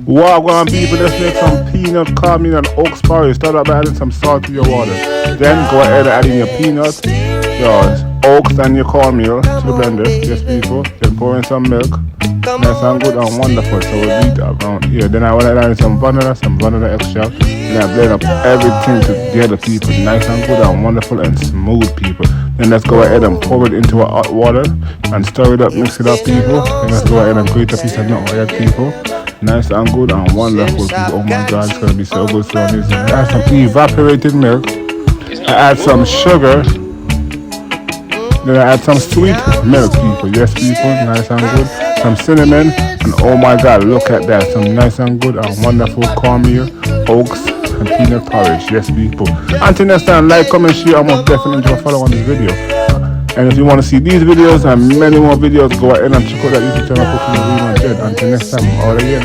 What going people, let's make some peanut, cornmeal and oats porridge. Start out by adding some salt to your water. Then go ahead and add in your peanuts, your oats and your cornmeal to the blender. Yes people. Then pour in some milk. Nice and good and wonderful. So we'll beat around here. Then I want to add in some vanilla extract. Then I blend up everything together people. Nice and good and wonderful and smooth people. Then let's go ahead and pour it into our hot water and stir it up, mix it up people. Then let's go ahead and grate a piece of nut oil people. Nice and good and wonderful people. Oh my god, it's gonna be so good, so amazing. I add some evaporated milk. I add some sugar. Then I add some sweet milk people. Yes people, nice and good. Some cinnamon and oh my god, look at that. Some nice and good and wonderful cornmeal, oats and peanut porridge. Yes people. Until next time, like, comment, share, and most definitely follow on this video. And if you want to see these videos and many more videos, go ahead and check out that YouTube channel, Cooking with Real and Jed. Until next time, all again.